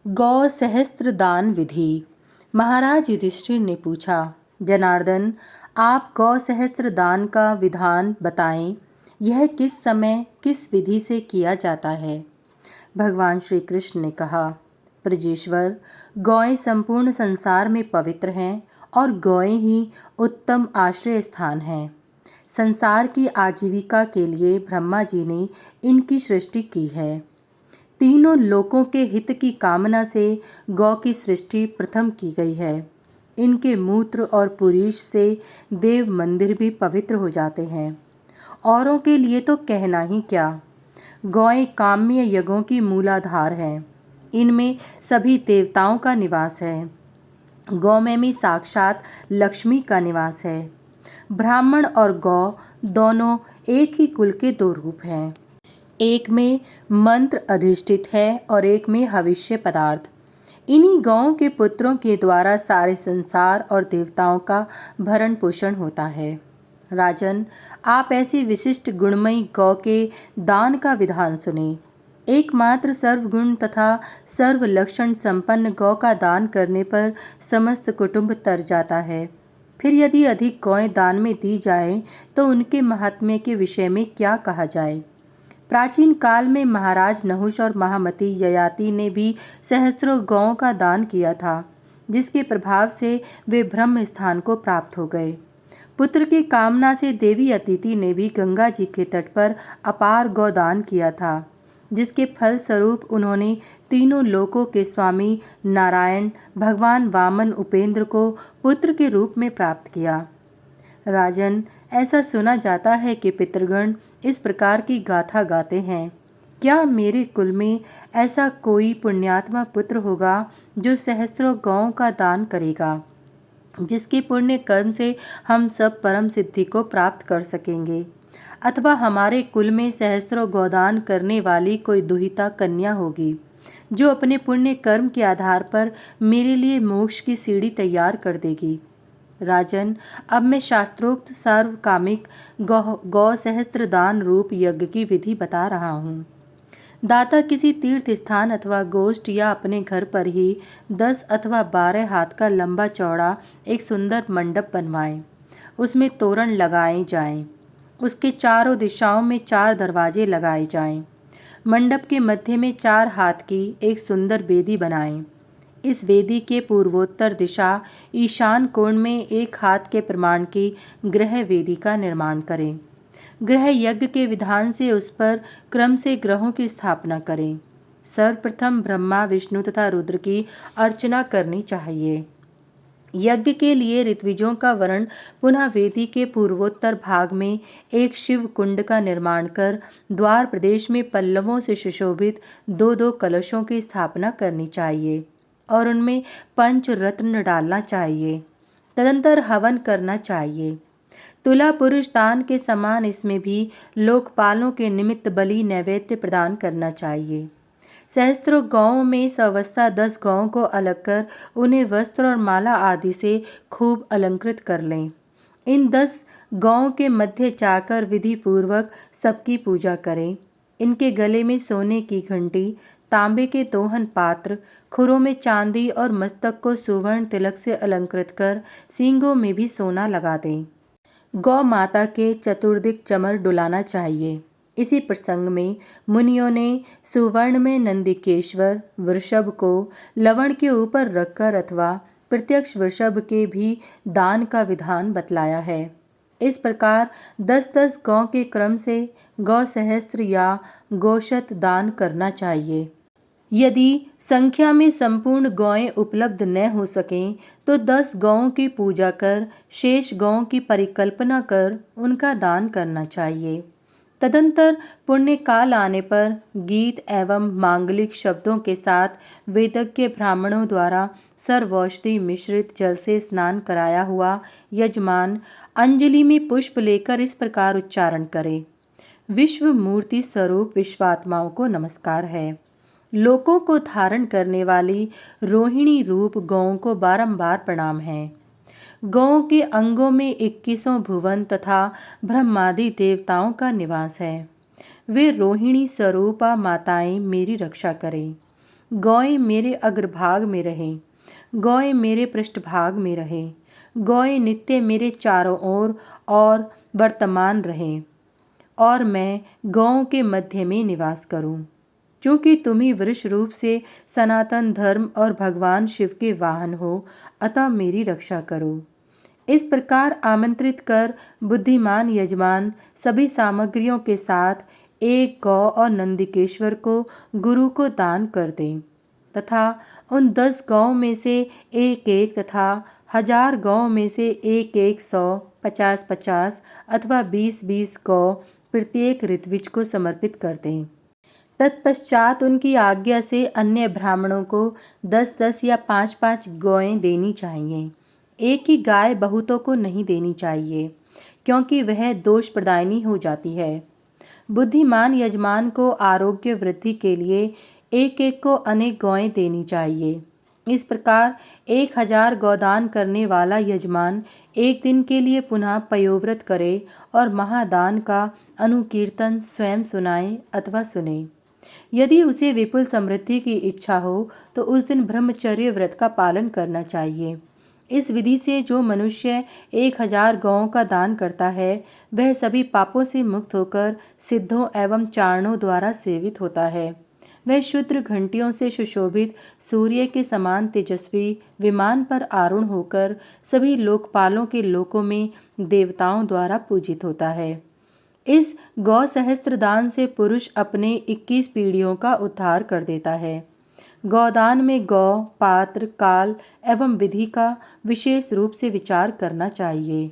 गौ सहस्त्र दान विधि। महाराज युधिष्ठिर ने पूछा, जनार्दन, आप गौ सहस्त्र दान का विधान बताएं। यह किस समय किस विधि से किया जाता है? भगवान श्री कृष्ण ने कहा, ब्रजेश्वर, गौएं संपूर्ण संसार में पवित्र हैं और गौएं ही उत्तम आश्रय स्थान हैं। संसार की आजीविका के लिए ब्रह्मा जी ने इनकी सृष्टि की है। तीनों लोकों के हित की कामना से गौ की सृष्टि प्रथम की गई है। इनके मूत्र और पुरीश से देव मंदिर भी पवित्र हो जाते हैं। औरों के लिए तो कहना ही क्या। गौएं काम्य यज्ञों की मूलाधार हैं। इनमें सभी देवताओं का निवास है। गौ में साक्षात लक्ष्मी का निवास है। ब्राह्मण और गौ दोनों एक ही कुल के दो रूप हैं। एक में मंत्र अधिष्ठित है और एक में हविष्य पदार्थ। इन्हीं गौओं के पुत्रों के द्वारा सारे संसार और देवताओं का भरण पोषण होता है। राजन, आप ऐसी विशिष्ट गुणमयी गौ के दान का विधान सुने। एकमात्र सर्वगुण तथा सर्व लक्षण संपन्न गौ का दान करने पर समस्त कुटुंब तर जाता है। फिर यदि अधिक गौएं दान में दी जाएं तो उनके महात्म्य के विषय में क्या कहा जाए। प्राचीन काल में महाराज नहुष और महामती ययाति ने भी सहस्त्रों गौओं का दान किया था, जिसके प्रभाव से वे ब्रह्म स्थान को प्राप्त हो गए। पुत्र की कामना से देवी अदिति ने भी गंगा जी के तट पर अपार गौदान किया था, जिसके फल स्वरूप उन्होंने तीनों लोकों के स्वामी नारायण भगवान वामन उपेंद्र को पुत्र के रूप में प्राप्त किया। राजन, ऐसा सुना जाता है कि पितृगण इस प्रकार की गाथा गाते हैं, क्या मेरे कुल में ऐसा कोई पुण्यात्मा पुत्र होगा जो सहस्त्रों गौओं का दान करेगा, जिसके पुण्य कर्म से हम सब परम सिद्धि को प्राप्त कर सकेंगे। अथवा हमारे कुल में सहस्त्रों गौदान करने वाली कोई दुहिता कन्या होगी, जो अपने पुण्य कर्म के आधार पर मेरे लिए मोक्ष की सीढ़ी तैयार कर देगी। राजन, अब मैं शास्त्रोक्त सर्वकामिक गौ सहस्त्र दान रूप यज्ञ की विधि बता रहा हूँ। दाता किसी तीर्थ स्थान अथवा गोष्ठ या अपने घर पर ही 10 अथवा 12 हाथ का लंबा चौड़ा एक सुंदर मंडप बनवाएं। उसमें तोरण लगाए जाएं। उसके चारों दिशाओं में 4 दरवाजे लगाए जाएं। मंडप के मध्य में 4 हाथ की एक सुंदर वेदी बनाएं। इस वेदी के पूर्वोत्तर दिशा ईशान कोण में 1 हाथ के प्रमाण की ग्रह वेदी का निर्माण करें। ग्रह यज्ञ के विधान से उस पर क्रम से ग्रहों की स्थापना करें। सर्वप्रथम ब्रह्मा, विष्णु तथा रुद्र की अर्चना करनी चाहिए। यज्ञ के लिए ऋत्विजों का वर्ण पुनः वेदी के पूर्वोत्तर भाग में एक शिव कुंड का निर्माण कर द्वार प्रदेश में पल्लवों से सुशोभित 2-2 कलशों की स्थापना करनी चाहिए और उनमें पंच रत्न डालना चाहिए। तदंतर हवन करना चाहिए। तुला पुरुष दान के समान इसमें भी लोकपालों के निमित्त बलि नैवेद्य प्रदान करना चाहिए। सहस्त्रों गौओं में सवस्ता 10 गौओं को अलग कर उन्हें वस्त्र और माला आदि से खूब अलंकृत कर लें। इन 10 गौओं के मध्य जाकर विधि पूर्वक सबकी पूजा करें। इनके गले में सोने की घंटी, तांबे के दोहन पात्र, खुरों में चांदी और मस्तक को सुवर्ण तिलक से अलंकृत कर सींगों में भी सोना लगा दें। गौ माता के चतुर्दिक चमर डुलाना चाहिए। इसी प्रसंग में मुनियों ने सुवर्ण में नंदिकेश्वर वृषभ को लवण के ऊपर रखकर अथवा प्रत्यक्ष वृषभ के भी दान का विधान बतलाया है। इस प्रकार 10-10 गौ के क्रम से गौ सहस्त्र या गौशत दान करना चाहिए। यदि संख्या में संपूर्ण गौएं उपलब्ध न हो सकें तो 10 गौओं की पूजा कर शेष गौओं की परिकल्पना कर उनका दान करना चाहिए। तदंतर पुण्य काल आने पर गीत एवं मांगलिक शब्दों के साथ वेदज्ञ ब्राह्मणों द्वारा सर्वौषधि मिश्रित जल से स्नान कराया हुआ यजमान अंजलि में पुष्प लेकर इस प्रकार उच्चारण करे, विश्व मूर्ति स्वरूप विश्वात्माओं को नमस्कार है। लोकों को धारण करने वाली रोहिणी रूप गौओं को बारंबार प्रणाम है। गौओं के अंगों में 21 भुवन तथा ब्रह्मादि देवताओं का निवास है। वे रोहिणी स्वरूपा माताएं मेरी रक्षा करें। गौएं मेरे अग्रभाग में रहें, गौएं मेरे पृष्ठभाग में रहें, गौएं नित्य मेरे चारों ओर और वर्तमान रहें, और मैं गौओं के मध्य में निवास करूं। चूँकि तुम ही वृक्ष रूप से सनातन धर्म और भगवान शिव के वाहन हो, अतः मेरी रक्षा करो। इस प्रकार आमंत्रित कर बुद्धिमान यजमान सभी सामग्रियों के साथ एक गौ और नंदिकेश्वर को गुरु को दान कर दें, तथा उन 10 गौओं में से एक एक तथा 1000 गौओं में से एक एक 100, 50-50 अथवा 20-20 गौ प्रत्येक ऋत्विज को समर्पित कर दें। तत्पश्चात उनकी आज्ञा से अन्य ब्राह्मणों को 10-10 या 5-5 गौएं देनी चाहिए। एक ही गाय बहुतों को नहीं देनी चाहिए, क्योंकि वह दोष प्रदायिनी हो जाती है। बुद्धिमान यजमान को आरोग्य वृद्धि के लिए एक एक को अनेक गौएं देनी चाहिए। इस प्रकार 1000 गौदान करने वाला यजमान एक दिन के लिए पुनः पयोव्रत करे और महादान का अनुकीर्तन स्वयं सुनाए अथवा सुने। यदि उसे विपुल समृद्धि की इच्छा हो तो उस दिन ब्रह्मचर्य व्रत का पालन करना चाहिए। इस विधि से जो मनुष्य 1000 गौओं का दान करता है, वह सभी पापों से मुक्त होकर सिद्धों एवं चारणों द्वारा सेवित होता है। वह शुद्र घंटियों से सुशोभित सूर्य के समान तेजस्वी विमान पर आरूढ़ होकर सभी लोकपालों के लोकों में देवताओं द्वारा पूजित होता है। इस गौ सहस्त्र दान से पुरुष अपने 21 पीढ़ियों का उद्धार कर देता है। गौदान में गौ, पात्र, काल एवं विधि का विशेष रूप से विचार करना चाहिए।